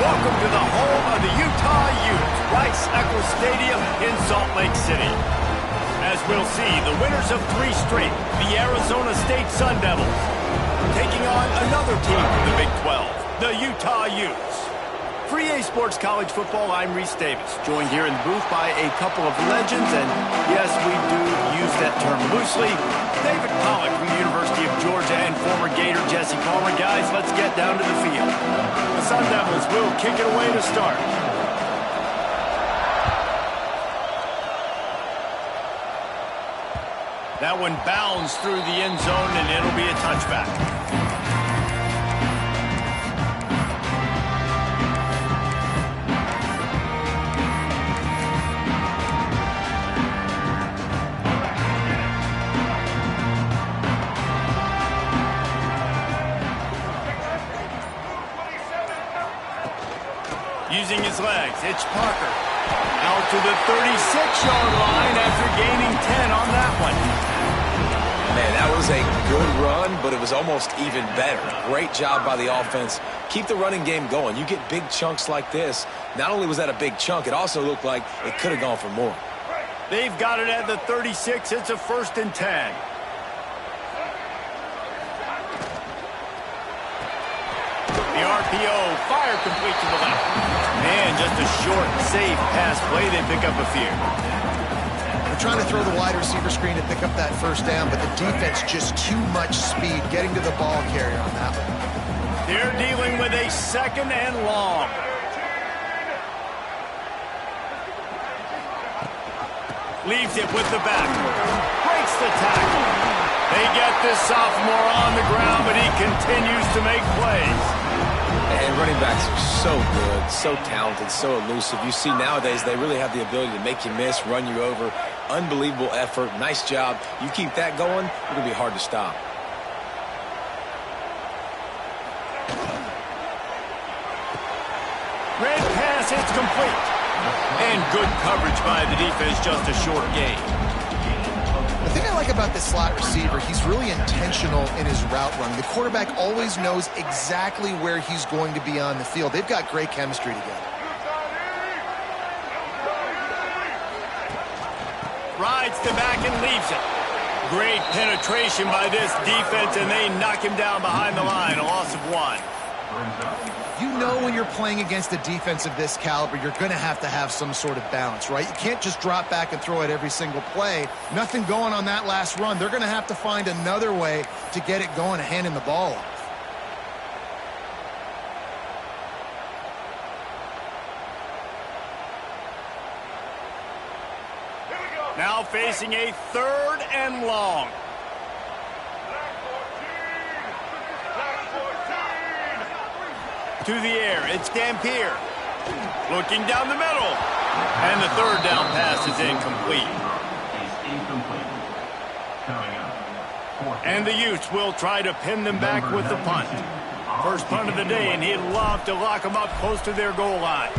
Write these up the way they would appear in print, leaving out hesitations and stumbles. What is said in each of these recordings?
Welcome to the home of the Utah Utes, Rice-Eccles Stadium in Salt Lake City. As we'll see, the winners of 3 straight, the Arizona State Sun Devils, taking on another team from the Big 12, the Utah Utes. For EA Sports College Football, I'm Reese Davis, joined here in the booth by a couple of legends, and yes, we do use that term loosely. David Pollack from the University of Georgia and former Gator Jesse Palmer. Guys, let's get down to the field. The Sun Devils will kick it away to start. That one bounds through the end zone, and it'll be a touchback. Using his legs, it's Parker. Out to the 36-yard line after gaining 10 on that one. Man, that was a good run, but it was almost even better. Great job by the offense. Keep the running game going. You get big chunks like this. Not only was that a big chunk, it also looked like it could have gone for more. They've got it at the 36. It's a 1st and 10. The RPO, fire complete to the left. And just a short, safe pass play. They pick up a few. They're trying to throw the wide receiver screen to pick up that 1st down, but the defense just too much speed getting to the ball carrier on that one. They're dealing with a 2nd and long. Leaves it with the back. Breaks the tackle. They get this sophomore on the ground, but he continues to make plays. And running backs are so good, so talented, so elusive. You see nowadays they really have the ability to make you miss, run you over. Unbelievable effort. Nice job. You keep that going, it'll be hard to stop. Red pass, it's complete. And good coverage by the defense, just a short gain. The thing I like about this slot receiver, he's really intentional in his route run. The quarterback always knows exactly where he's going to be on the field. They've got great chemistry together. Rides the back and leaves it. Great penetration by this defense, and they knock him down behind the line. A loss of 1. You know when you're playing against a defense of this caliber, you're going to have some sort of balance, right? You can't just drop back and throw it every single play. Nothing going on that last run. They're going to have to find another way to get it going and handing the ball off. Now facing a 3rd and long. To the air, it's Dampier. Looking down the middle. And the 3rd down pass is incomplete. And the Utes will try to pin them back with the punt. First punt of the day, and he'd love to lock them up close to their goal line.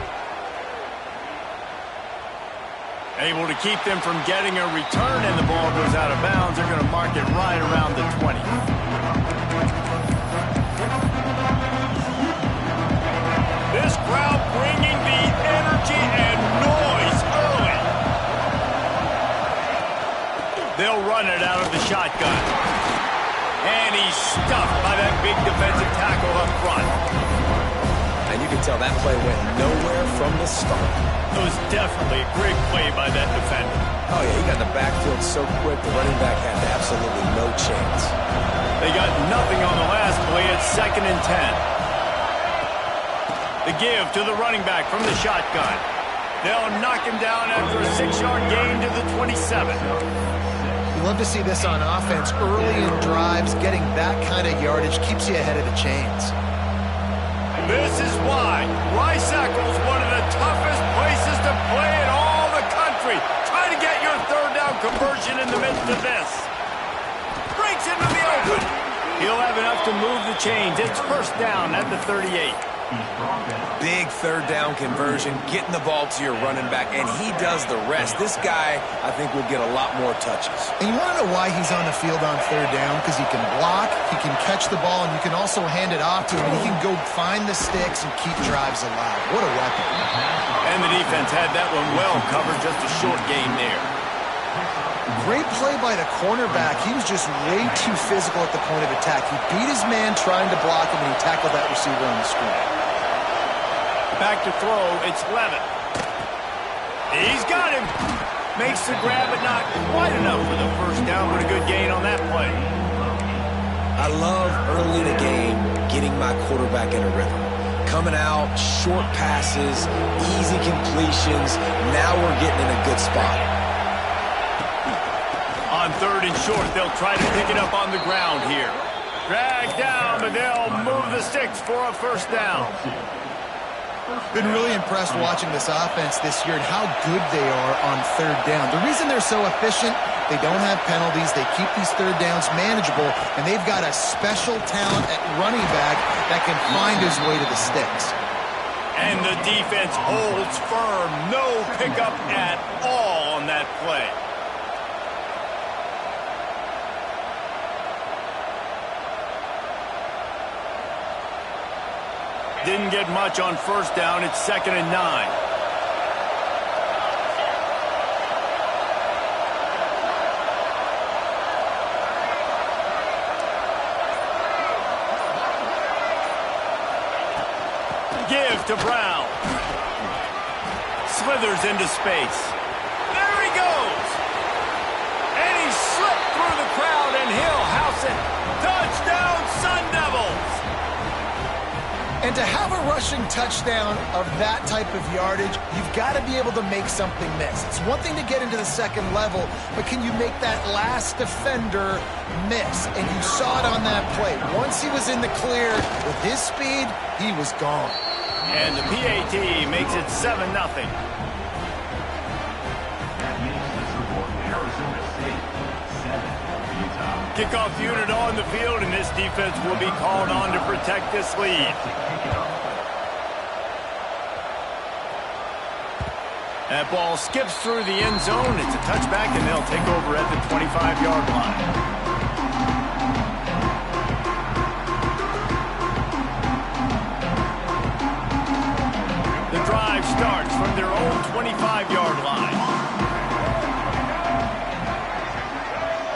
Able to keep them from getting a return, and the ball goes out of bounds. They're going to mark it right around the 20. This crowd bringing the energy and noise early. They'll run it out of the shotgun. And he's stuffed by that big defensive tackle up front. And you can tell that play went nowhere from the start. It was definitely a great play by that defender. Oh, yeah, he got in the backfield so quick, the running back had absolutely no chance. They got nothing on the last play. It's 2nd and 10. The give to the running back from the shotgun. They'll knock him down after a 6-yard gain to the 27. You love to see this on offense. Early in drives, getting that kind of yardage keeps you ahead of the chains. This is why Rice-Eccles, one of the toughest places to play in all the country. Try to get your 3rd down conversion in the midst of this. Breaks into the open. He'll have enough to move the chains. It's 1st down at the 38. Big third down conversion, getting the ball to your running back, and he does the rest. This guy, I think, will get a lot more touches. And you want to know why he's on the field on third down? Because he can block, he can catch the ball, and you can also hand it off to him, and he can go find the sticks and keep drives alive. What a weapon. And the defense had that one well covered, just a short game there. Great play by the cornerback. He was just way too physical at the point of attack. He beat his man trying to block him, and he tackled that receiver on the screen. Back to throw, it's Levitt. He's got him. Makes the grab, but not quite enough for the first down, but a good gain on that play. I love early in the game getting my quarterback in a rhythm. Coming out, short passes, easy completions. Now we're getting in a good spot. On third and short, they'll try to pick it up on the ground here. Drag down, but they'll move the sticks for a first down. Been really impressed watching this offense this year and how good they are on third down. The reason they're so efficient, they don't have penalties, they keep these third downs manageable, and they've got a special talent at running back that can find his way to the sticks. And the defense holds firm. No pickup at all on that play. Didn't get much on first down. It's 2nd and 9. Give to Brown. Slithers into space. There he goes. And he slipped through the crowd, and he'll house it. Touchdown, Sun Devils. And to have a rushing touchdown of that type of yardage, you've got to be able to make something miss. It's one thing to get into the second level, but can you make that last defender miss? And you saw it on that play. Once he was in the clear with his speed, he was gone. And the PAT makes it 7-0. Kickoff unit on the field, and this defense will be called on to protect this lead. That ball skips through the end zone. It's a touchback, and they'll take over at the 25-yard line. The drive starts from their own 25-yard line.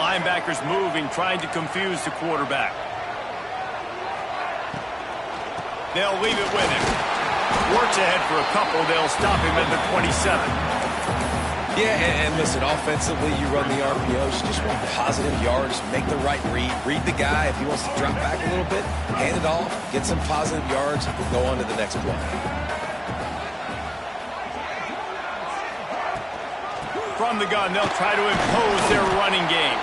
Linebackers moving, trying to confuse the quarterback. They'll leave it with him. Works ahead for a couple. They'll stop him at the 27. Yeah, and listen, offensively, you run the RPOs. You just want positive yards, make the right read. Read the guy. If he wants to drop back a little bit, hand it off, get some positive yards, and go on to the next play. From the gun, they'll try to impose their running game.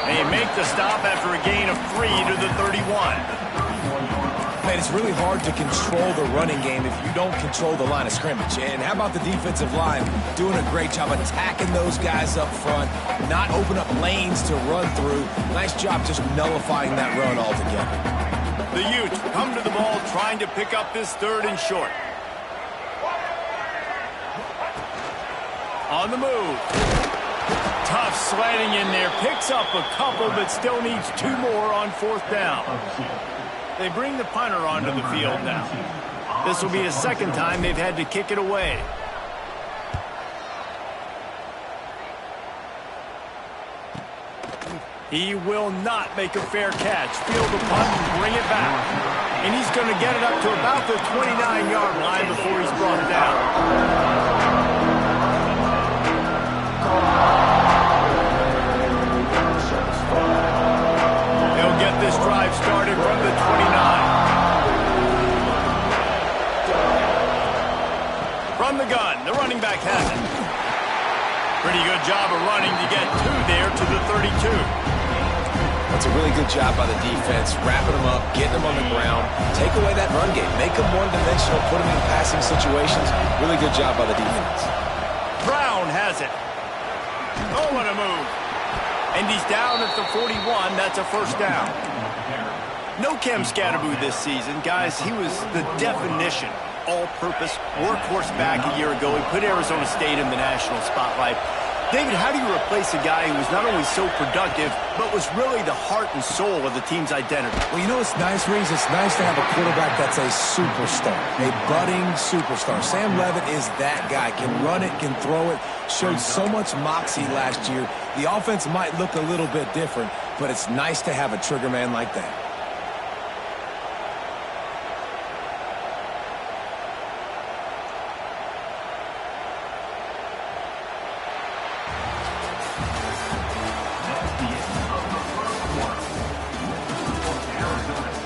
They make the stop after a gain of 3 to the 31. Man, it's really hard to control the running game if you don't control the line of scrimmage. And how about the defensive line doing a great job attacking those guys up front, not open up lanes to run through. Nice job just nullifying that run altogether. The Utes come to the ball trying to pick up this third and short. On the move. Tough sledding in there. Picks up a couple, but still needs 2 more on 4th down. They bring the punter onto the field now. This will be a second time they've had to kick it away. He will not make a fair catch. Field the punt and bring it back. And he's going to get it up to about the 29-yard line before he's brought down. They'll get this drive started from the 29. From the gun, the running back has it. Pretty good job of running to get 2 there to the 32. That's a really good job by the defense, wrapping them up, getting them on the ground, take away that run game, make them one-dimensional, put them in passing situations. Really good job by the defense. Brown has it. Oh, what a move. And he's down at the 41. That's a first down. No Cam Scatterboo this season. Guys, he was the definition, all-purpose workhorse back a year ago. He put Arizona State in the national spotlight. David, how do you replace a guy who was not only so productive, but was really the heart and soul of the team's identity? Well, you know what's nice, Reeves? It's nice to have a quarterback that's a superstar, a budding superstar. Sam Levitt is that guy. Can run it, can throw it, showed so much moxie last year. The offense might look a little bit different, but it's nice to have a trigger man like that.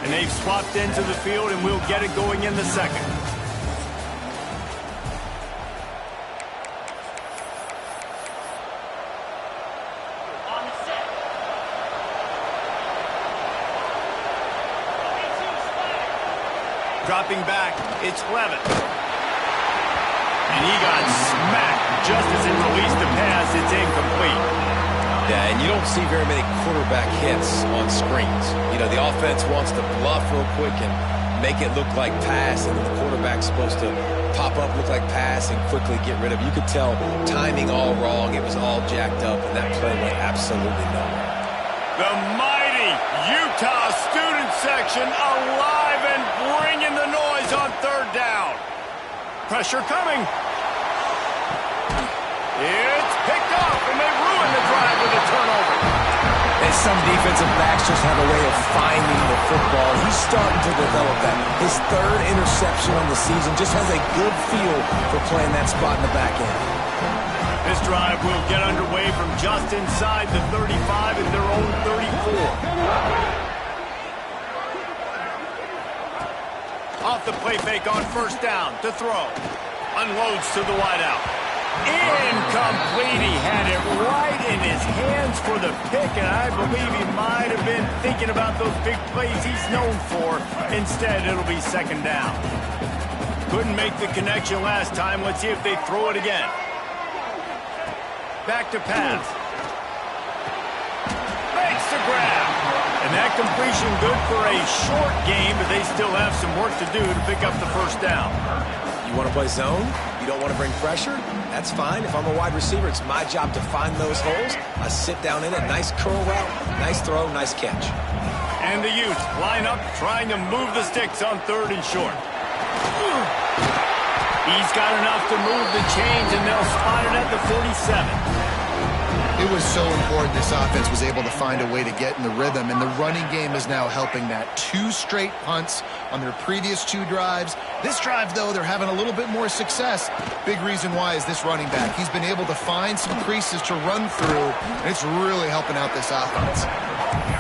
And they've swapped into the field, and we'll get it going in the second. Dropping back, it's Levitt. And he got smacked just as it released the pass. It's incomplete. Yeah, and you don't see very many quarterback hits on screens. You know, the offense wants to bluff real quick and make it look like pass, and then the quarterback's supposed to pop up, look like pass, and quickly get rid of it. You could tell timing all wrong. It was all jacked up, and that play went absolutely nowhere. The mighty Utah student section alive and bringing the noise on third down. Pressure coming. It's picked off, and they ruin the drive with a turnover. And some defensive backs just have a way of finding the football. He's starting to develop that. His third interception on the season just has a good feel for playing that spot in the back end. This drive will get underway from just inside the 35 and their own 34. Off the play fake on first down to throw. Unloads to the wideout. Incomplete. He had it right in his hands for the pick, and I believe he might have been thinking about those big plays he's known for. Instead, it'll be second down. Couldn't make the connection last time. Let's see if they throw it again. Back to pass. Makes the grab. And that completion good for a short game, but they still have some work to do to pick up the first down. You want to play zone? You don't want to bring pressure? That's fine. If I'm a wide receiver, it's my job to find those holes. I sit down in it. Nice curl route, nice throw, nice catch. And the Utes line up trying to move the sticks on third and short. He's got enough to move the chains, and they'll spot it at the 47. It was so important this offense was able to find a way to get in the rhythm, and the running game is now helping that. 2 straight punts on their previous 2 drives. This drive, though, they're having a little bit more success. Big reason why is this running back. He's been able to find some creases to run through, and it's really helping out this offense.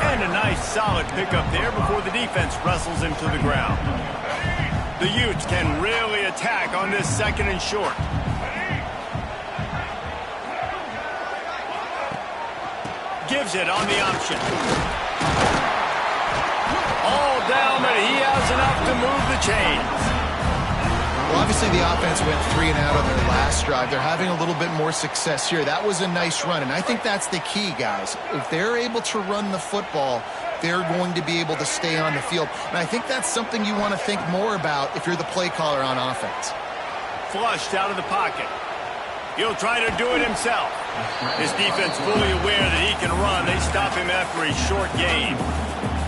And a nice solid pickup there before the defense wrestles him to the ground. The Utes can really attack on this second and short. Gives it on the option. All down, but he has enough to move the chains. Well, obviously the offense went 3 and out on their last drive. They're having a little bit more success here. That was a nice run, and I think that's the key, guys. If they're able to run the football, they're going to be able to stay on the field. And I think that's something you want to think more about if you're the play caller on offense. Flushed out of the pocket. He'll try to do it himself. His defense fully aware that he can run. They stop him after a short gain.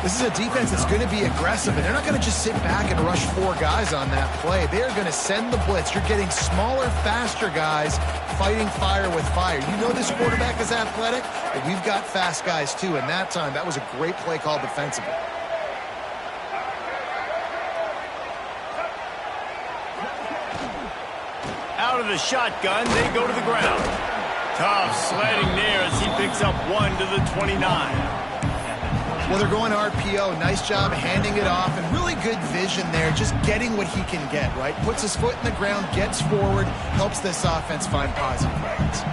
This is a defense that's going to be aggressive, and they're not going to just sit back and rush 4 guys on that play. They're going to send the blitz. You're getting smaller, faster guys fighting fire with fire. You know this quarterback is athletic, but we've got fast guys too, and that time, that was a great play call defensively. Out of the shotgun, they go to the ground. Tough sledding there as he picks up 1 to the 29. Well, they're going RPO. Nice job handing it off, and really good vision there, just getting what he can get, right? Puts his foot in the ground, gets forward, helps this offense find positive plays.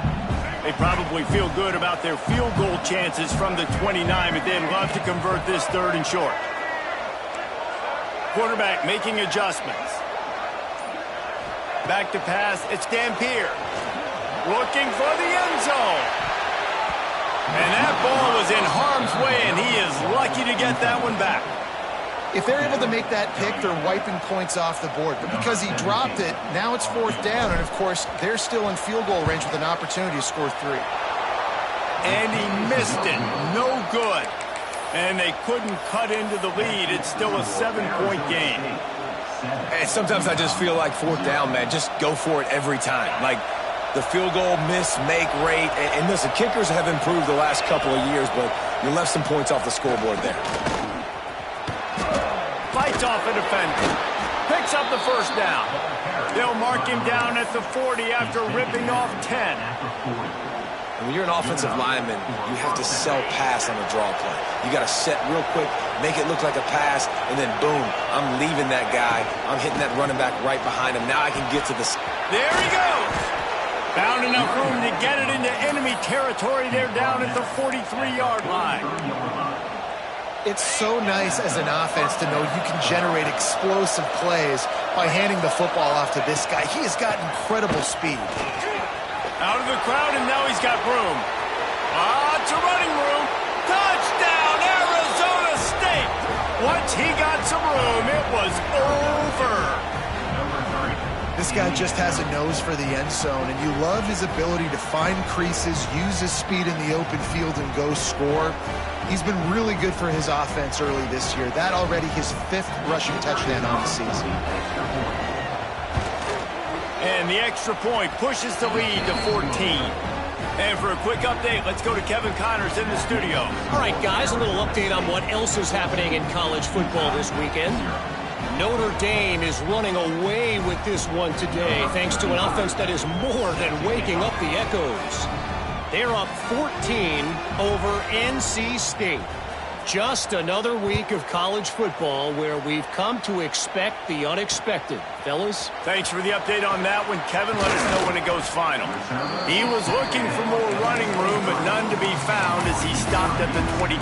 They probably feel good about their field goal chances from the 29, but they'd love to convert this third and short. Quarterback making adjustments. Back to pass, it's Dampier. Looking for the end zone. And that ball was in harm's way, and he is lucky to get that one back. If they're able to make that pick, they're wiping points off the board. But because he dropped it, now it's 4th down. And, of course, they're still in field goal range with an opportunity to score 3. And he missed it. No good. And they couldn't cut into the lead. It's still a 7-point game. And sometimes I just feel like 4th down, man. Just go for it every time. Like the field goal miss-make rate. And listen, kickers have improved the last couple of years, but you left some points off the scoreboard there. Fights off a defender. Picks up the 1st down. They'll mark him down at the 40 after ripping off 10. When you're an offensive lineman, you have to sell pass on a draw play. You got to set real quick, make it look like a pass, and then boom, I'm leaving that guy. I'm hitting that running back right behind him. Now I can get to the... There he goes. Found enough room to get it into enemy territory. They're down at the 43-yard line. It's so nice as an offense to know you can generate explosive plays by handing the football off to this guy. He has got incredible speed. Out of the crowd, and now he's got room. Lots of running room. Touchdown, Arizona State. Once he got some room, it was over. This guy just has a nose for the end zone, and you love his ability to find creases, use his speed in the open field, and go score. He's been really good for his offense early this year. That already his 5th rushing touchdown on the season. And the extra point pushes the lead to 14. And for a quick update, let's go to Kevin Connors in the studio. All right, guys, a little update on what else is happening in college football this weekend. Notre Dame is running away with this one today, thanks to an offense that is more than waking up the echoes. They're up 14 over NC State. Just another week of college football where we've come to expect the unexpected. Fellas? Thanks for the update on that one, Kevin. Let us know when it goes final. He was looking for more running room, but none to be found as he stopped at the 23.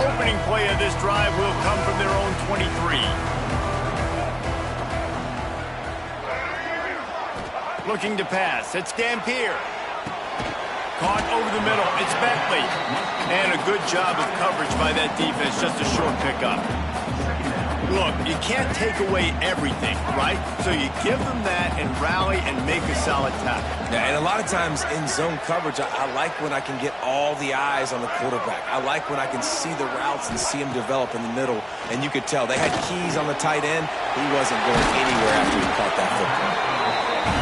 Opening play of this drive will come from their own 23. Looking to pass. It's Dampier. Caught over the middle. It's Bentley. And a good job of coverage by that defense. Just a short pickup. Look, you can't take away everything, right? So you give them that and rally and make a solid tackle. Yeah, and a lot of times in zone coverage, I like when I can get all the eyes on the quarterback. I like when I can see the routes and see him develop in the middle. And you could tell they had keys on the tight end. He wasn't going anywhere after he caught that football.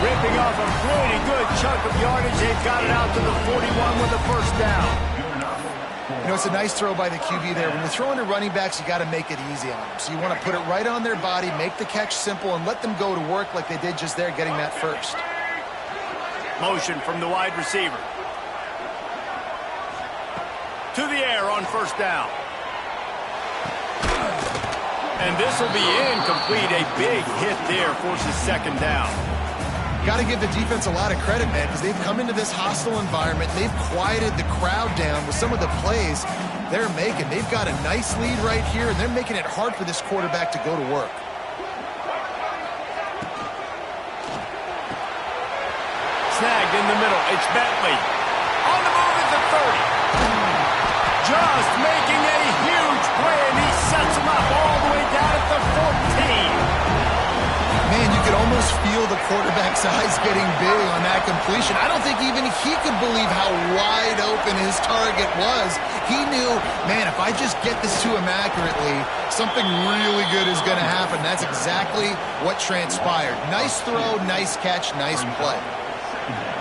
Ripping off a pretty good chunk of yardage. They've got it out to the 41 with a 1st down. You know, it's a nice throw by the QB there. When you're throwing to running backs, you got to make it easy on them. So you want to put it right on their body, make the catch simple, and let them go to work like they did just there, getting that 1st. Motion from the wide receiver. To the air on 1st down. And this will be incomplete. A big hit there forces 2nd down. Got to give the defense a lot of credit, man, because they've come into this hostile environment. They've quieted the crowd down with some of the plays they're making. They've got a nice lead right here, and they're making it hard for this quarterback to go to work. Snagged in the middle. It's Bentley. On the move at the 30. Just making a huge play, and he sets him up all the way down at the 14. Man, you could almost feel the quarterback's eyes getting big on that completion. I don't think even he could believe how wide open his target was. He knew, man, if I just get this to him accurately, something really good is going to happen. That's exactly what transpired. Nice throw, nice catch, nice play.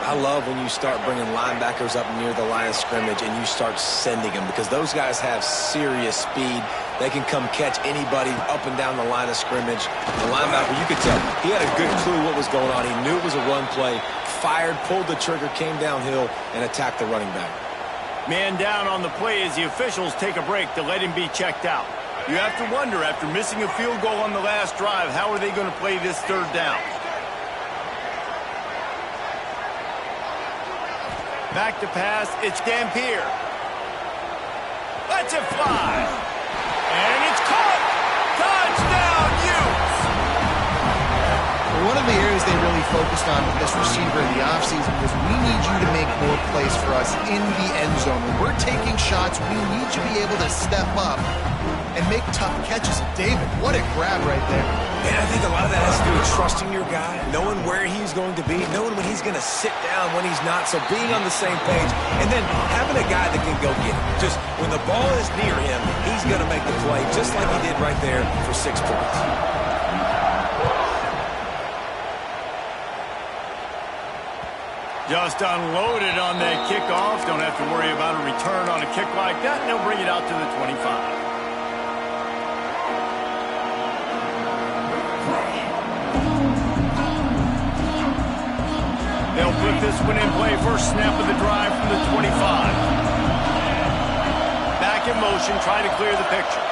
I love when you start bringing linebackers up near the line of scrimmage and you start sending them, because those guys have serious speed. They can come catch anybody up and down the line of scrimmage. The linebacker, you could tell, he had a good clue what was going on. He knew it was a run play, fired, pulled the trigger, came downhill, and attacked the running back. Man down on the play as the officials take a break to let him be checked out. You have to wonder, after missing a field goal on the last drive, how are they going to play this 3rd down? Back to pass, it's Dampier. Lets it fly. And it's caught! Touchdown, Utes! One of the areas really focused on with this receiver in the offseason was we need you to make more plays for us in the end zone. When we're taking shots, we need you to be able to step up and make tough catches. David, what a grab right there. And I think a lot of that has to do with trusting your guy, knowing where he's going to be, knowing when he's going to sit down, when he's not, so being on the same page, and then having a guy that can go get it. Just when the ball is near him, he's going to make the play, just like he did right there for 6 points. Just unloaded on that kickoff. Don't have to worry about a return on a kick like that, and they'll bring it out to the 25. They'll put this one in play. First snap of the drive from the 25. Back in motion, try to clear the picture.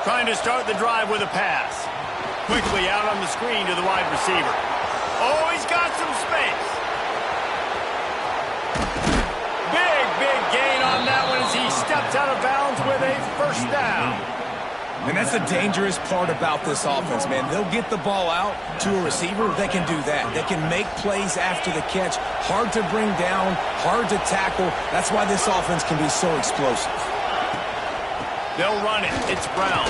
Trying to start the drive with a pass. Quickly out on the screen to the wide receiver. Oh, he's got some space. Big gain on that one as he steps out of bounds with a first down. And that's the dangerous part about this offense, man. They'll get the ball out to a receiver. They can do that. They can make plays after the catch. Hard to bring down, hard to tackle. That's why this offense can be so explosive. They'll run it. It's Brown.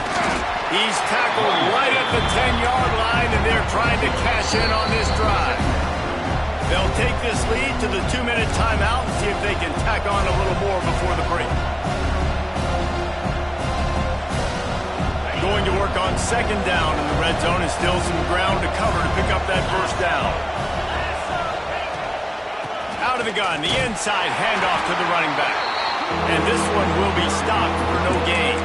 He's tackled right at the 10-yard line, and they're trying to cash in on this drive. They'll take this lead to the 2-minute timeout and see if they can tack on a little more before the break. Going to work on second down in the red zone, and still some ground to cover to pick up that first down. Out of the gun, the inside handoff to the running back. And this one will be stopped for no gain.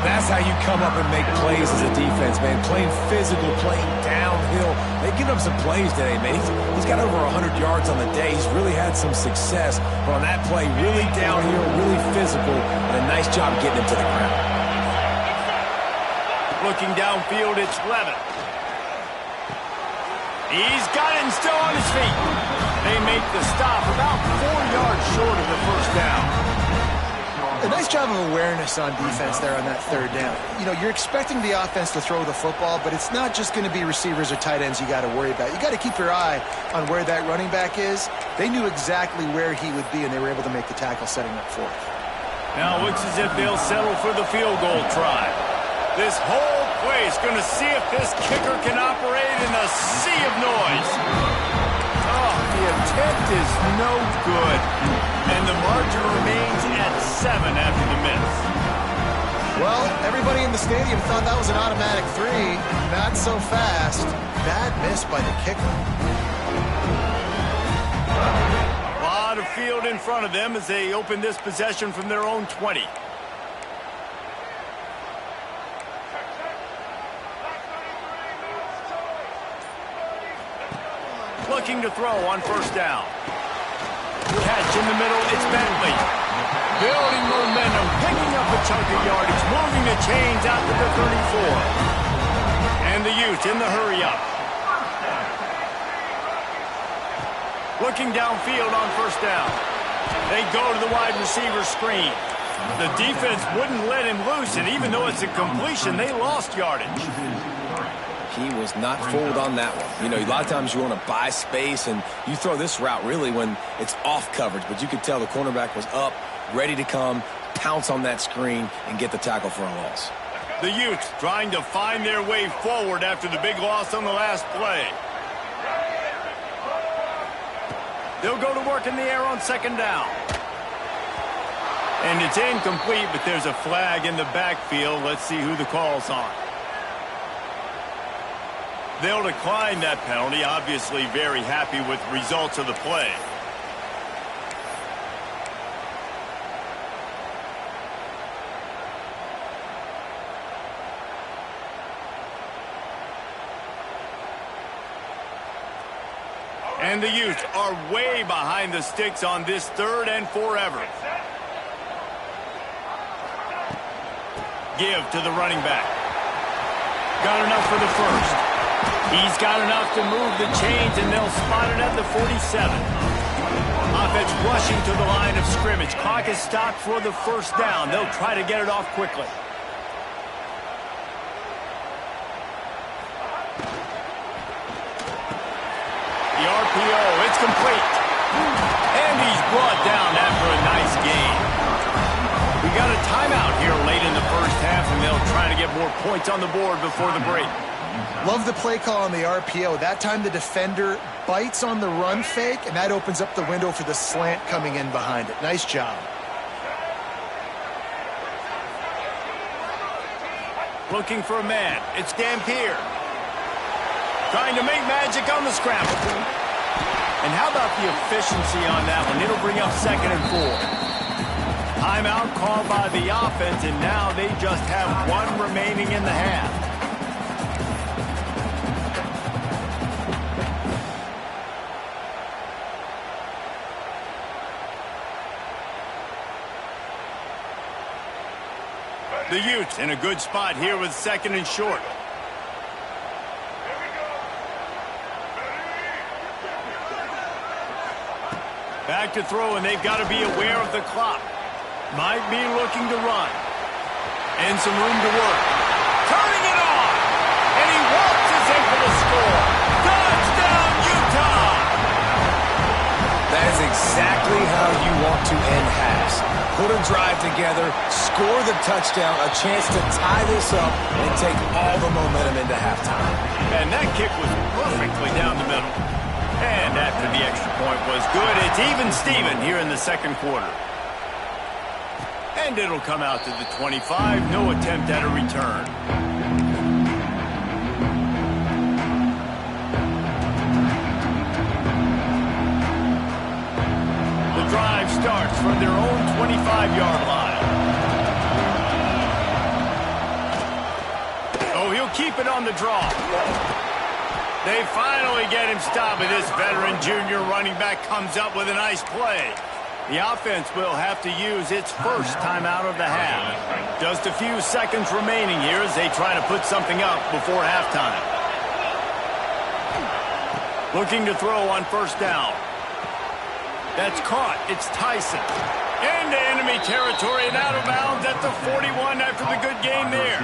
That's how you come up and make plays as a defense, man. Playing physical, playing downhill. They've given up some plays today, man. He's got over 100 yards on the day. He's really had some success. But on that play, really downhill, really physical, and a nice job getting him to the ground. Looking downfield, it's Levitt. He's got it and still on his feet. They make the stop about 4 yards short of the first down. A nice job of awareness on defense there on that third down. You know, you're expecting the offense to throw the football, but it's not just going to be receivers or tight ends you got to worry about. You got to keep your eye on where that running back is. They knew exactly where he would be, and they were able to make the tackle setting up fourth. Now it looks as if they'll settle for the field goal try. This whole play is going to see if this kicker can operate in a sea of noise. Oh, the attempt is no good. And the margin remains at 7 after the miss. Well, everybody in the stadium thought that was an automatic 3. Not so fast. Bad miss by the kicker. A lot of field in front of them as they open this possession from their own 20. Looking to throw on first down. Catch in the middle, it's Bentley. Building momentum, picking up a chunk of yardage, moving the chains out to the 34. And the Utes in the hurry up. Looking downfield on first down. They go to the wide receiver screen. The defense wouldn't let him loose, and even though it's a completion, they lost yardage. He was not fooled on that one. You know, a lot of times you want to buy space, and you throw this route really when it's off coverage. But you could tell the cornerback was up, ready to come, pounce on that screen, and get the tackle for a loss. The Utes trying to find their way forward after the big loss on the last play. They'll go to work in the air on second down. And it's incomplete, but there's a flag in the backfield. Let's see who the call's on. They'll decline that penalty, obviously very happy with the results of the play. And the Utes are way behind the sticks on this 3rd and forever. Give to the running back. Got enough for the first. He's got enough to move the chains, and they'll spot it at the 47. Offense rushing to the line of scrimmage. Clock is stopped for the first down. They'll try to get it off quickly. RPO. It's complete. And he's brought down after a nice gain. We got a timeout here late in the first half, and they'll try to get more points on the board before the break. Love the play call on the RPO. That time the defender bites on the run fake, and that opens up the window for the slant coming in behind it. Nice job. Looking for a man. It's Dampier. Trying to make magic on the scramble. And how about the efficiency on that one? It'll bring up 2nd and 4. Timeout called by the offense, and now they just have one remaining in the half. The Utes in a good spot here with 2nd and short. Back to throw, and they've got to be aware of the clock. Might be looking to run. And some room to work. Turning it on! And he walks his able to score. Touchdown, Utah! That is exactly how you want to end halves. Put a drive together, score the touchdown, a chance to tie this up, and take all the momentum into halftime. And that kick was perfectly down the middle. And after the extra point was good, it's even Steven here in the 2nd quarter. And it'll come out to the 25. No attempt at a return. The drive starts from their own 25-yard line. Oh, he'll keep it on the draw. They finally get him stopped, and this veteran junior running back comes up with a nice play. The offense will have to use its first timeout of the half. Just a few seconds remaining here as they try to put something up before halftime. Looking to throw on 1st down. That's caught. It's Tyson. Into enemy territory and out of bounds at the 41 after the good gain there.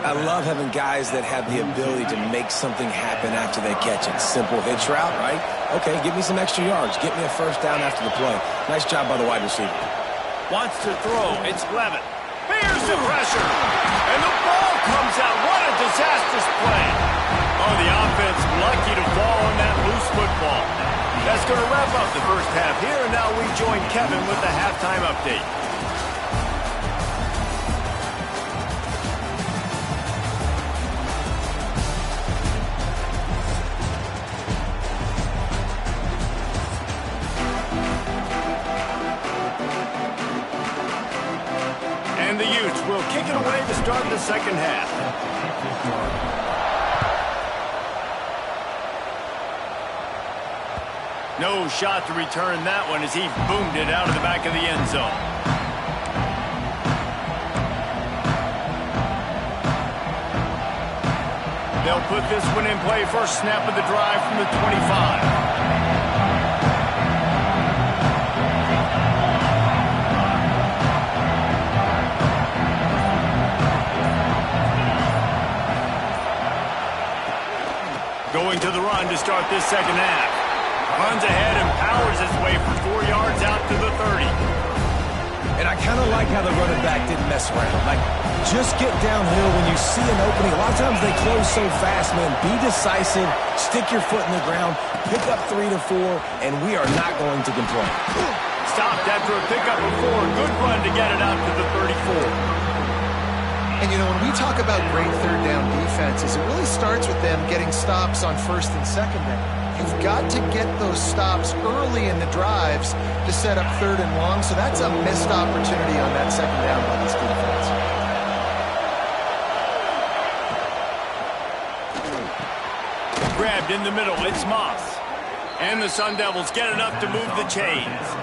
I love having guys that have the ability to make something happen after they catch it. Simple hitch route, right? Okay, give me some extra yards. Get me a 1st down after the play. Nice job by the wide receiver. Wants to throw. It's Levitt. Bears the pressure. And the ball comes out. What a disastrous play. Oh, the offense lucky to fall on that loose football. That's going to wrap up the first half here, and now we join Kevin with the halftime update. And the Utes will kick it away to start the 2nd half. No shot to return that one as he boomed it out of the back of the end zone. They'll put this one in play. First snap of the drive from the 25. Going to the run to start this 2nd half. Runs ahead and powers his way for 4 yards out to the 30. And I kind of like how the running back didn't mess around. Like, just get downhill when you see an opening. A lot of times they close so fast, man. Be decisive, stick your foot in the ground, pick up 3 to 4, and we are not going to complain. Stopped after a pickup of 4. Good run to get it out to the 34. And, you know, when we talk about great 3rd down defenses, it really starts with them getting stops on 1st and 2nd down. You've got to get those stops early in the drives to set up 3rd and long, so that's a missed opportunity on that 2nd down by this defense. Grabbed in the middle, it's Moss. And the Sun Devils get it up to move the chains.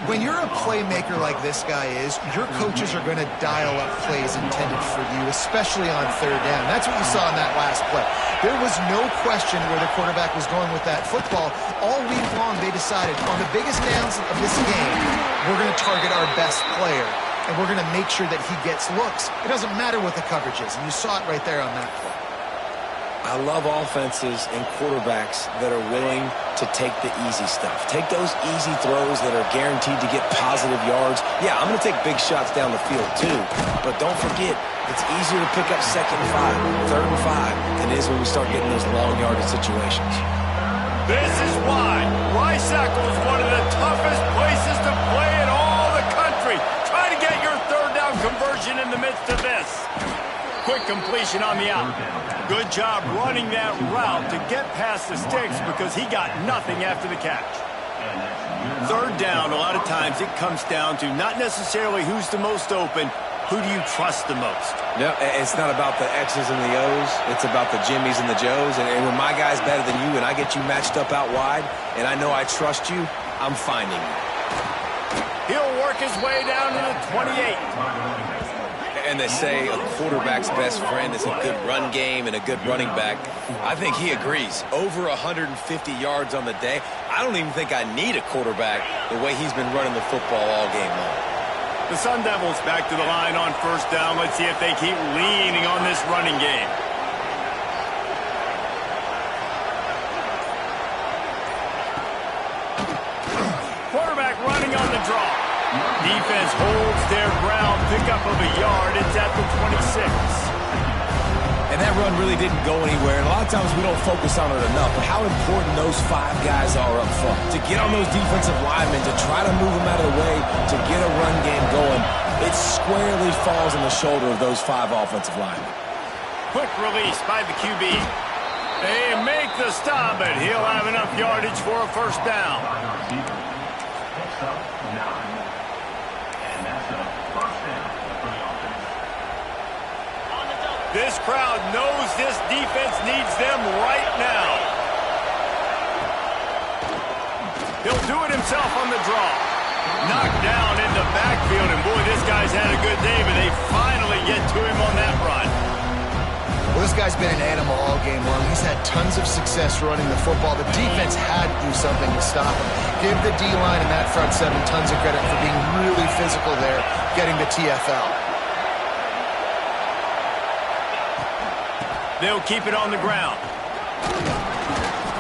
When you're a playmaker like this guy is, your coaches are going to dial up plays intended for you, especially on 3rd down. That's what you saw in that last play. There was no question where the quarterback was going with that football. All week long, they decided on the biggest downs of this game, we're going to target our best player, and we're going to make sure that he gets looks. It doesn't matter what the coverage is, and you saw it right there on that play. I love offenses and quarterbacks that are willing to take the easy stuff. Take those easy throws that are guaranteed to get positive yards. Yeah, I'm going to take big shots down the field too, but don't forget, it's easier to pick up 2nd and 5, 3rd and 5 than it is when we start getting those long yardage situations. This is why Rice-Eccles is one of the toughest places to play in all the country. Try to get your 3rd down conversion in the midst of this. Quick completion on the out. Good job running that route to get past the sticks because he got nothing after the catch. 3rd down, a lot of times it comes down to not necessarily who's the most open, who do you trust the most? No, it's not about the X's and the O's. It's about the Jimmies and the Joes. And when my guy's better than you and I get you matched up out wide and I know I trust you, I'm finding you. He'll work his way down to the 28. And they say a quarterback's best friend is a good run game and a good running back. I think he agrees. Over 150 yards on the day. I don't even think I need a quarterback the way he's been running the football all game long. The Sun Devils back to the line on 1st down. Let's see if they keep leaning on this running game. Quarterback running on the draw. Defense holds their ground, pickup of a yard. It's at the 26. And that run really didn't go anywhere. And a lot of times we don't focus on it enough. But how important those 5 guys are up front. To get on those defensive linemen, to try to move them out of the way, to get a run game going, it squarely falls on the shoulder of those 5 offensive linemen. Quick release by the QB. They make the stop, but he'll have enough yardage for a 1st down. This crowd knows this defense needs them right now. He'll do it himself on the draw. Knocked down in the backfield, and boy, this guy's had a good day, but they finally get to him on that run. Well, this guy's been an animal all game long. He's had tons of success running the football. The defense had to do something to stop him. Give the D-line and that front 7 tons of credit for being really physical there, getting the TFL. They'll keep it on the ground.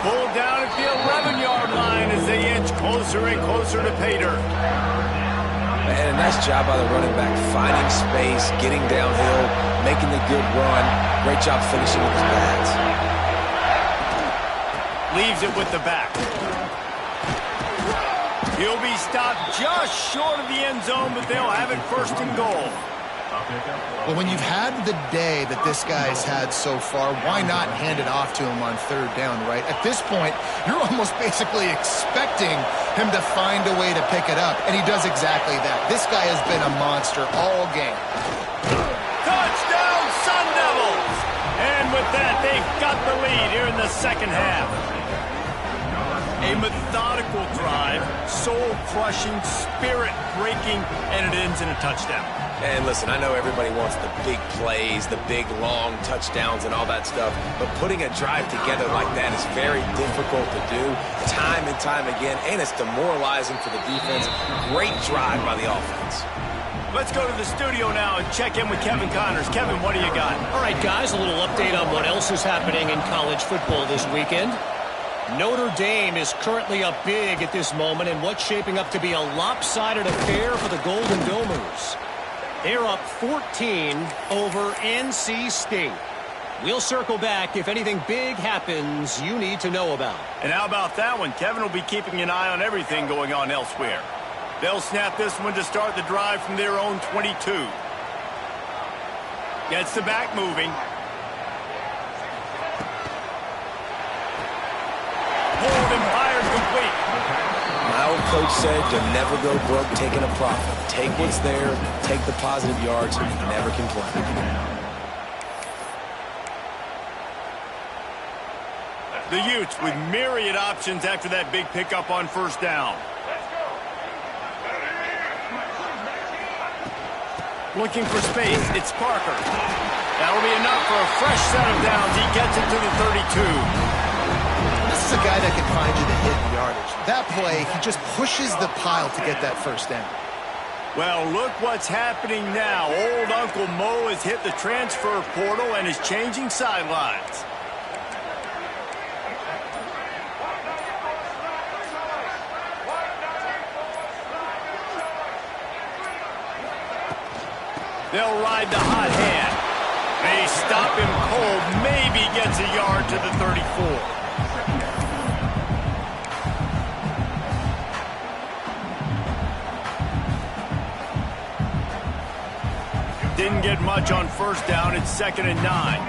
Pulled down at the 11-yard line as they inch closer and closer to pay dirt. And a nice job by the running back, finding space, getting downhill, making the good run. Great job finishing with his pads. Leaves it with the back. He'll be stopped just short of the end zone, but they'll have it 1st and goal. Well, when you've had the day that this guy's had so far, why not hand it off to him on 3rd down, right? At this point, you're almost basically expecting him to find a way to pick it up, and he does exactly that. This guy has been a monster all game. Touchdown, Sun Devils! And with that, they've got the lead here in the 2nd half. A methodical drive, soul-crushing, spirit-breaking, and it ends in a touchdown. And listen, I know everybody wants the big plays, the big, long touchdowns and all that stuff, but putting a drive together like that is very difficult to do time and time again, and it's demoralizing for the defense. Great drive by the offense. Let's go to the studio now and check in with Kevin Connors. Kevin, what do you got? All right, guys, a little update on what else is happening in college football this weekend. Notre Dame is currently up big at this moment in what's shaping up to be a lopsided affair for the Golden Domers. They're up 14 over NC State. We'll circle back if anything big happens you need to know about. And how about that one? Kevin will be keeping an eye on everything going on elsewhere. They'll snap this one to start the drive from their own 22. Gets the back moving. Pulled and fired complete. My old coach said to never go broke taking a profit. Take what's there, take the positive yards, and never complain. The Utes with myriad options after that big pickup on 1st down. Looking for space, it's Parker. That'll be enough for a fresh set of downs. He gets it to the 32. This is a guy that can find you the hidden yardage. That play, he just pushes the pile to get that 1st down. Well, look what's happening now. Old Uncle Mo has hit the transfer portal and is changing sidelines. They'll ride the hot hand. They stop him cold, maybe gets a yard to the 34. Didn't get much on first down. It's 2nd and 9.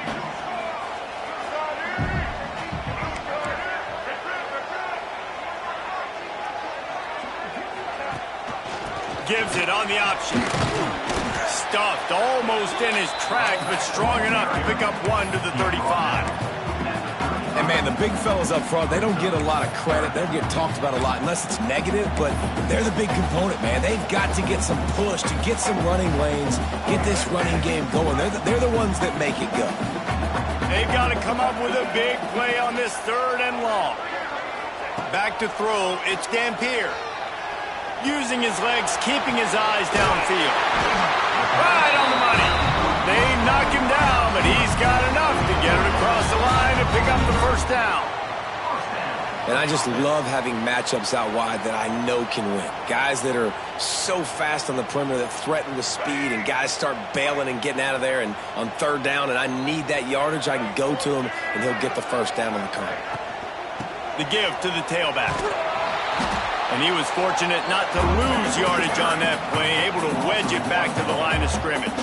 Gives it on the option. Stuffed almost in his track, but strong enough to pick up 1 to the 35. And, man, the big fellas up front, they don't get a lot of credit. They don't get talked about a lot unless it's negative, but they're the big component, man. They've got to get some push, to get some running lanes, get this running game going. They're the ones that make it go. They've got to come up with a big play on this 3rd and long. Back to throw, it's Dampier. Using his legs, keeping his eyes downfield. Right on the money. They knock him down, but he's got enough to get it across the line and pick up the 1st down. And I just love having matchups out wide that I know can win. Guys that are so fast on the perimeter that threaten with speed, and guys start bailing and getting out of there and on 3rd down, and I need that yardage. I can go to him, and he'll get the 1st down on the curve. The give to the tailback. And he was fortunate not to lose yardage on that play, able to wedge it back to the line of scrimmage.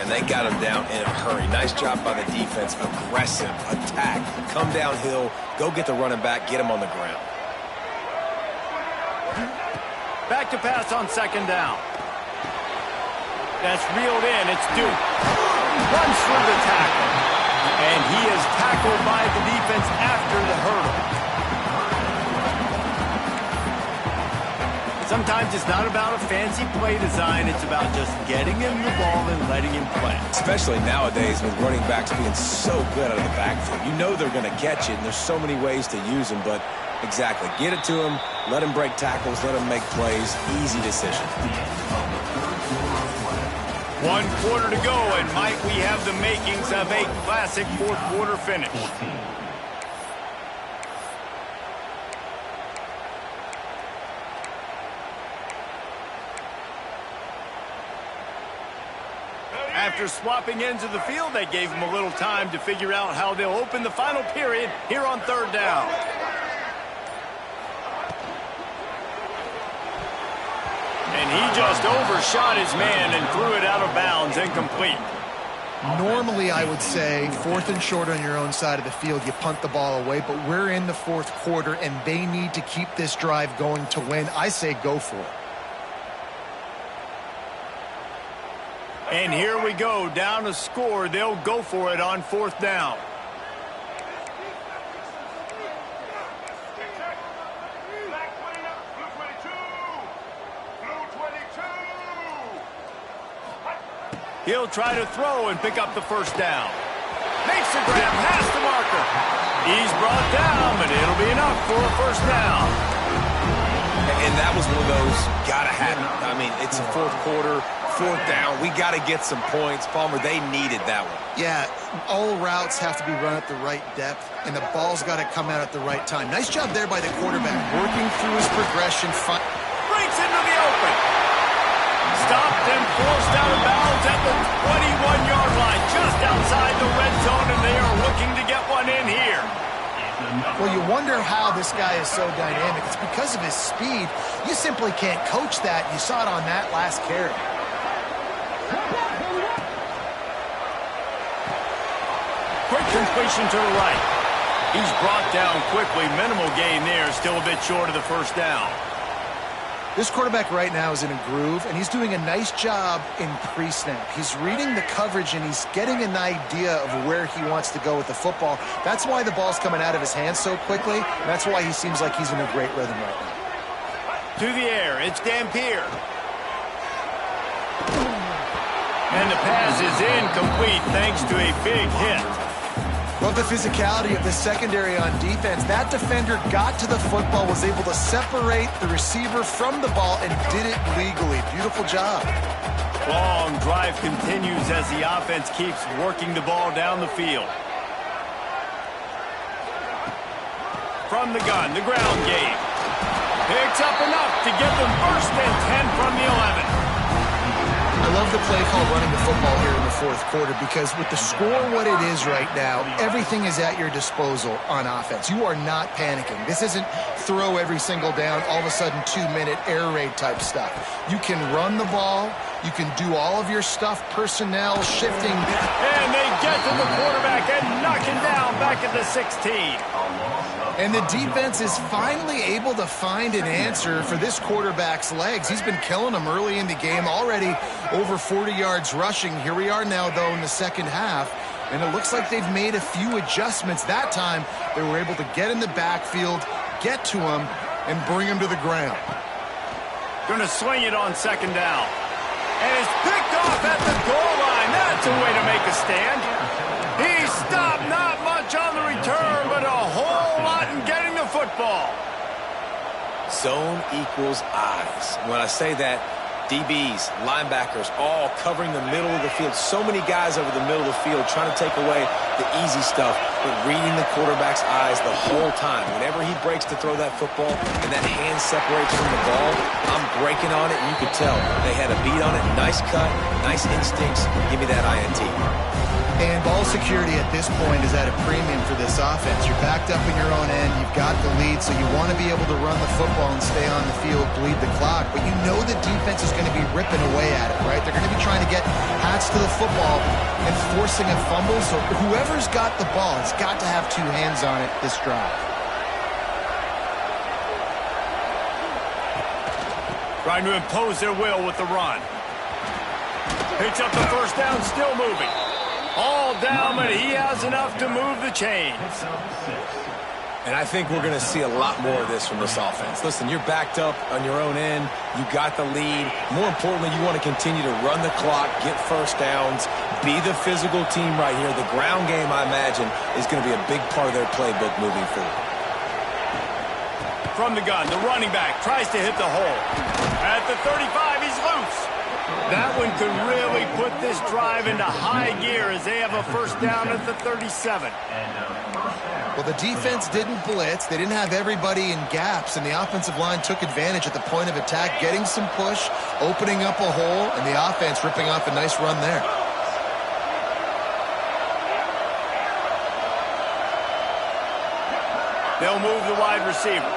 And they got him down in a hurry. Nice job by the defense. Aggressive attack. Come downhill, go get the running back, get him on the ground. Back to pass on 2nd down. That's reeled in. It's Duke. Runs through the tackle. And he is tackled by the defense after the hurdle. Sometimes it's not about a fancy play design. It's about just getting him the ball and letting him play. Especially nowadays with running backs being so good out of the backfield. You know they're going to catch it, and there's so many ways to use them. But exactly, get it to him, let him break tackles, let him make plays. Easy decision. 1 quarter to go, and might we have the makings of a classic 4th quarter finish. After swapping ends of the field, they gave him a little time to figure out how they'll open the final period here on 3rd down. And he just overshot his man and threw it out of bounds, incomplete. Normally, I would say 4th and short on your own side of the field, you punt the ball away, but we're in the 4th quarter, and they need to keep this drive going to win. I say go for it. And here we go, down a score. They'll go for it on 4th down. He'll try to throw and pick up the 1st down. Makes the grab past the marker. He's brought down, but it'll be enough for a 1st down. And that was one of those gotta happen. I mean, it's a 4th quarter, 4th down. We got to get some points. Palmer, they needed that one. Yeah, all routes have to be run at the right depth, and the ball's got to come out at the right time. Nice job there by the quarterback, working through his progression. Breaks into the open. Stopped and forced out of bounds at the 21-yard line, just outside the red zone, and they are looking to get one in here. Well, you wonder how this guy is so dynamic. It's because of his speed. You simply can't coach that. You saw it on that last carry. Quick completion to the right. He's brought down quickly. Minimal gain there. Still a bit short of the 1st down. This quarterback right now is in a groove, and he's doing a nice job in pre-snap. He's reading the coverage, and he's getting an idea of where he wants to go with the football. That's why the ball's coming out of his hands so quickly, and that's why he seems like he's in a great rhythm right now. To the air, it's Dampier. And the pass is incomplete thanks to a big hit. Love the physicality of the secondary on defense. That defender got to the football, was able to separate the receiver from the ball, and did it legally. Beautiful job. Long drive continues as the offense keeps working the ball down the field. From the gun, the ground game. Picks up enough to get them 1st and 10 from the 11. I love the play call running the football here in the fourth quarter because with the score what it is right now, everything is at your disposal on offense. You are not panicking. This isn't throw every single down, all of a sudden 2-minute air raid type stuff. You can run the ball. You can do all of your stuff, personnel, shifting. And they get to the quarterback and knock him down back at the 16. And the defense is finally able to find an answer for this quarterback's legs. He's been killing them early in the game, already over 40 yards rushing. Here we are now, though, in the second half. And it looks like they've made a few adjustments. That time, they were able to get in the backfield, get to him, and bring him to the ground. Going to swing it on second down. And it's picked off at the goal line. That's a way to make a stand. He stopped, not much on the return, but a whole lot in getting the football. Zone equals eyes. When I say that, DBs, linebackers, all covering the middle of the field. So many guys over the middle of the field trying to take away the easy stuff, but reading the quarterback's eyes the whole time. Whenever he breaks to throw that football and that hand separates from the ball, I'm breaking on it, and you could tell they had a beat on it. Nice cut, nice instincts. Give me that INT. And ball security at this point is at a premium for this offense. You're backed up in your own end. You've got the lead, so you want to be able to run the football and stay on the field, bleed the clock. But you know the defense is going to be ripping away at it, right? They're going to be trying to get hats to the football and forcing a fumble. So whoever's got the ball has got to have two hands on it this drive. Trying to impose their will with the run. Picks up the first down, still moving. All down, but he has enough to move the chains. And I think we're going to see a lot more of this from this offense. Listen, you're backed up on your own end. You got the lead. More importantly, you want to continue to run the clock, get first downs, be the physical team right here. The ground game, I imagine, is going to be a big part of their playbook moving forward. From the gun, the running back tries to hit the hole. At the 35, he's loose. That one could really put this drive into high gear as they have a first down at the 37. Well, the defense didn't blitz. They didn't have everybody in gaps, and the offensive line took advantage at the point of attack, getting some push, opening up a hole, and the offense ripping off a nice run there. They'll move the wide receiver.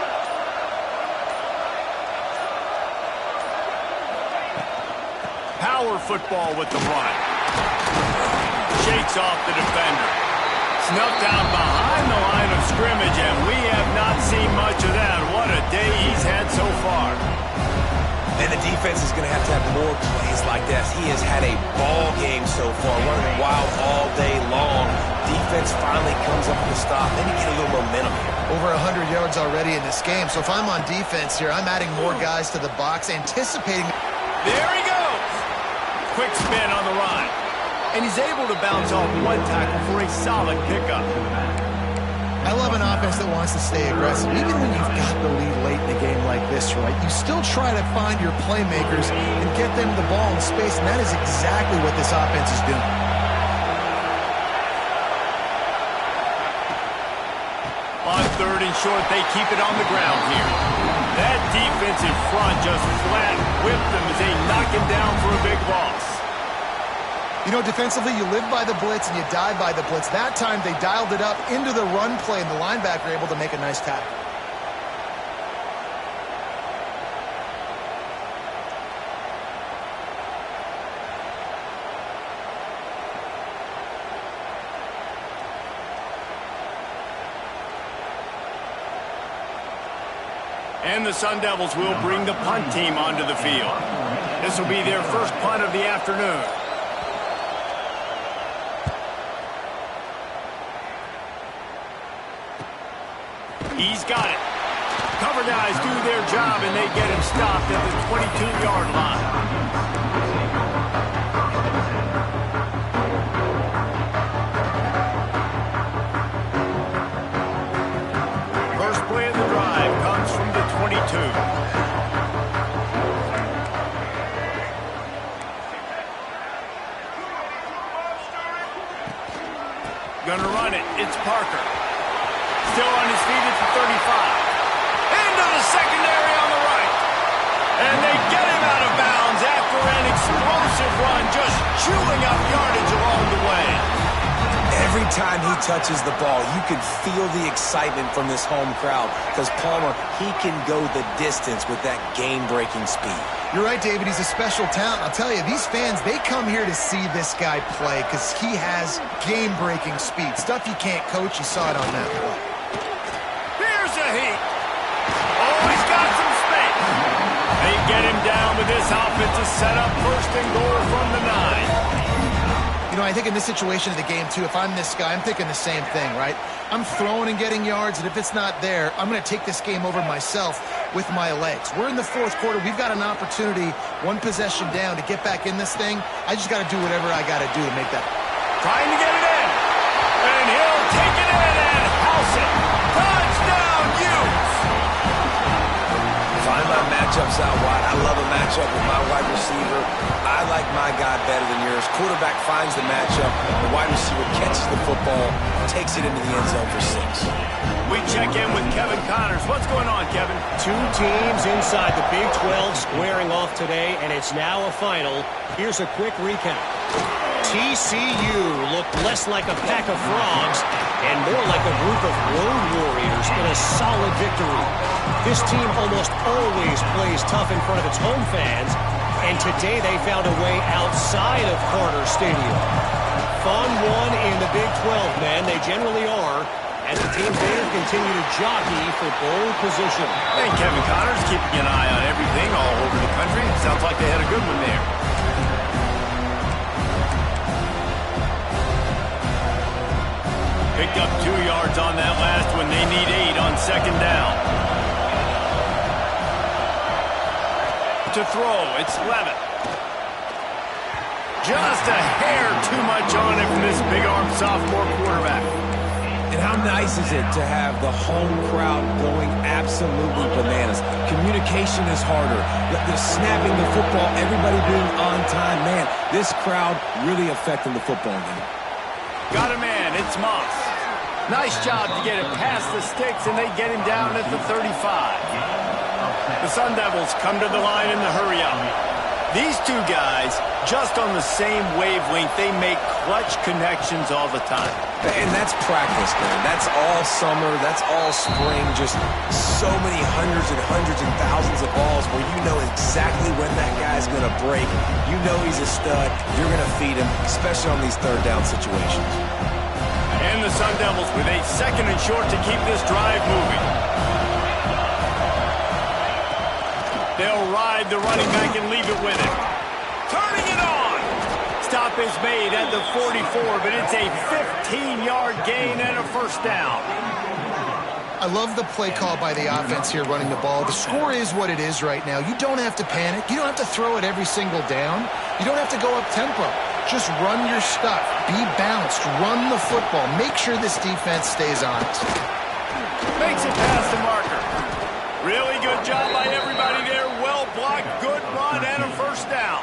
Power football with the run. Shakes off the defender. Snuffed out behind the line of scrimmage, and we have not seen much of that. What a day he's had so far. And the defense is going to have more plays like that. He has had a ball game so far, running wild all day long. Defense finally comes up with a stop. Then you get a little momentum here. Over 100 yards already in this game. So if I'm on defense here, I'm adding more guys to the box, anticipating. There he goes. Quick spin on the run. And he's able to bounce off one tackle for a solid pickup. I love an offense that wants to stay aggressive. Even when you've got the lead late in a game like this, right, you still try to find your playmakers and get them the ball in space, and that is exactly what this offense is doing. On third and short, they keep it on the ground here. That defense in front just flat whipped them as they knock him down for a big loss. You know, defensively, you live by the blitz and you die by the blitz. That time, they dialed it up into the run play, and the linebacker able to make a nice tackle. And the Sun Devils will bring the punt team onto the field. This will be their first punt of the afternoon. He's got it. Cover guys do their job, and they get him stopped at the 22-yard line. First play of the drive comes from the 22. Gonna run it. It's Parker. Still on his feet at the 35. Into the secondary on the right. And they get him out of bounds after an explosive chewing up yardage along the way. Every time he touches the ball, you can feel the excitement from this home crowd because Palmer, he can go the distance with that game-breaking speed. You're right, David. He's a special talent. I'll tell you, these fans, they come here to see this guy play because he has game-breaking speed. Stuff you can't coach. You saw it on that play. Here's a heat. Oh, he's got some space. They get him down with this offensive setup. First and goal from the 9. You know, I think in this situation of the game, too, if I'm this guy, I'm thinking the same thing, right? I'm throwing and getting yards, and if it's not there, I'm going to take this game over myself with my legs. We're in the fourth quarter. We've got an opportunity, one possession down, to get back in this thing. I just got to do whatever I got to do to make that. Trying to get it in. And he'll take it in and house it. Touchdown, Utes! Find my matchups out wide. I love a matchup with my wide receiver. I like my guy better than yours. Quarterback finds the matchup. The wide receiver catches the football, takes it into the end zone for 6. We check in with Kevin Connors. What's going on, Kevin? Two teams inside the Big 12 squaring off today, and it's now a final. Here's a quick recap. TCU looked less like a pack of frogs and more like a group of road warriors in a solid victory. This team almost always plays tough in front of its home fans, and today they found a way outside of Carter Stadium. Fun one in the Big 12, man. They generally are, as the teams there continue to jockey for bowl position. Hey, Kevin Connors keeping an eye on everything all over the country. Sounds like they had a good one there. Picked up 2 yards on that last one. They need 8 on second down. To throw, it's Levitt. Just a hair too much on it from this big-arm sophomore quarterback. And how nice is it to have the home crowd going absolutely bananas? Communication is harder. The snapping the football, everybody being on time. Man, this crowd really affecting the football game. Got a man, it's Moss. Nice job to get it past the sticks, and they get him down at the 35. The Sun Devils come to the line in the hurry-up. These two guys, just on the same wavelength, they make clutch connections all the time. And that's practice, man. That's all summer. That's all spring. Just so many hundreds and thousands of balls where you know exactly when that guy's going to break. You know he's a stud. You're going to feed him, especially on these third down situations. And the Sun Devils with a second and short to keep this drive moving. They'll ride the running back and leave it with him. Turning it on. Stop is made at the 44, but it's a 15-yard gain and a first down. I love the play call by the offense here running the ball. The score is what it is right now. You don't have to panic. You don't have to throw it every single down. You don't have to go up tempo. Just run your stuff. Be balanced. Run the football. Make sure this defense stays honest. Makes it past the marker. Really good job by everybody there. Well blocked, good run, and a first down.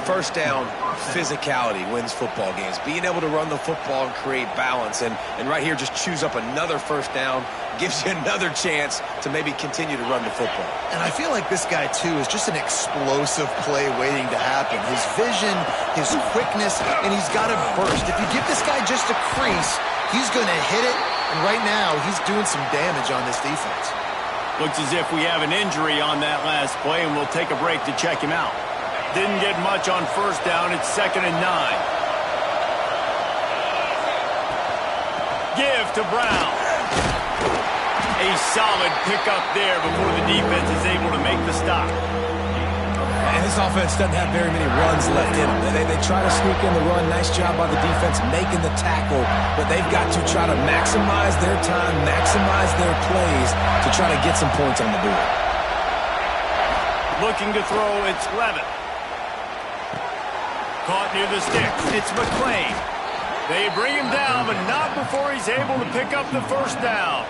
First down, physicality wins football games. Being able to run the football and create balance. And right here, just choose up another first down. Gives you another chance to maybe continue to run the football. And I feel like this guy, too, is just an explosive play waiting to happen. His vision, his quickness, and he's got a burst. If you give this guy just a crease, he's going to hit it. And right now, he's doing some damage on this defense. Looks as if we have an injury on that last play, and we'll take a break to check him out. Didn't get much on first down. It's 2nd and 9. Give to Brown. A solid pickup there before the defense is able to make the stop. And this offense doesn't have very many runs left in them. They try to sneak in the run. Nice job by the defense making the tackle. But they've got to try to maximize their time, maximize their plays to try to get some points on the board. Looking to throw, it's Levitt. Caught near the sticks. It's McClain. They bring him down, but not before he's able to pick up the first down.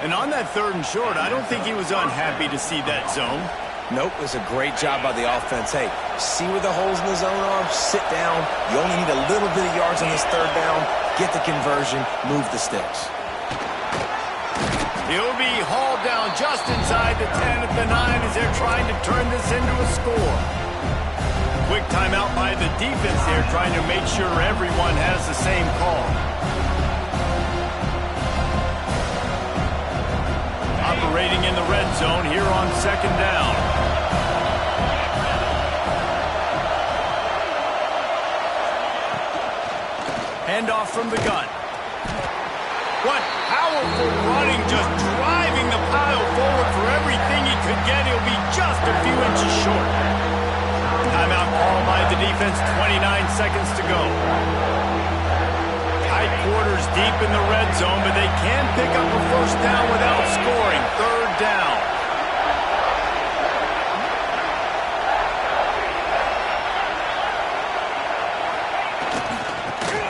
And on that 3rd and short, I don't think he was unhappy to see that zone. Nope, it was a great job by the offense. Hey, see where the holes in the zone are? Sit down. You only need a little bit of yards on this 3rd down. Get the conversion. Move the sticks. He'll be hauled down just inside the 10 at the 9 as they're trying to turn this into a score. Quick timeout by the defense there, trying to make sure everyone has the same call. Operating in the red zone here on 2nd down. Handoff from the gun. What powerful running, just driving the pile forward for everything he could get. He'll be just a few inches short. Timeout called by the defense, 29 seconds to go. Tight quarters deep in the red zone, but they can pick up a first down without scoring. 3rd down.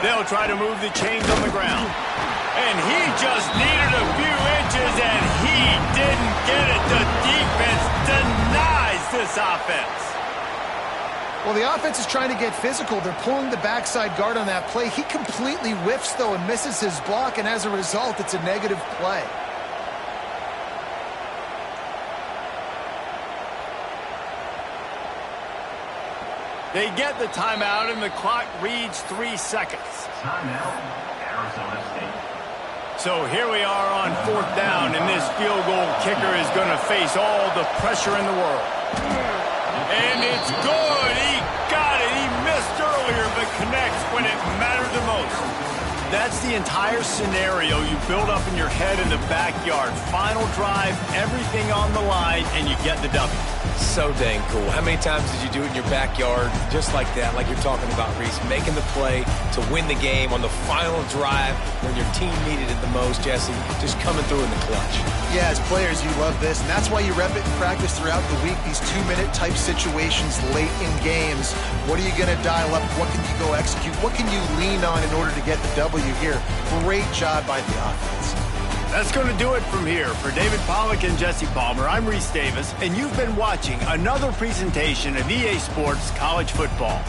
They'll try to move the chains on the ground. And he just needed a few inches, and he didn't get it. The defense denies this offense. Well, the offense is trying to get physical. They're pulling the backside guard on that play. He completely whiffs, though, and misses his block, and as a result, it's a negative play. They get the timeout, and the clock reads 3 seconds. Timeout, Arizona State. So here we are on 4th down, and this field goal kicker is going to face all the pressure in the world. And it's good. He got it. He missed earlier, but connects when it mattered the most. That's the entire scenario you build up in your head in the backyard. Final drive, everything on the line, and you get the W. So dang cool. How many times did you do it in your backyard just like that, like you're talking about, Reese? Making the play to win the game on the final drive when your team needed it the most, Jesse. Just coming through in the clutch. Yeah, as players, you love this, and that's why you rep it in practice throughout the week, these 2-minute type situations late in games. What are you going to dial up? What can you go execute? What can you lean on in order to get the W here? Great job by the offense. That's going to do it from here. For David Pollack and Jesse Palmer, I'm Reese Davis, and you've been watching another presentation of EA Sports College Football.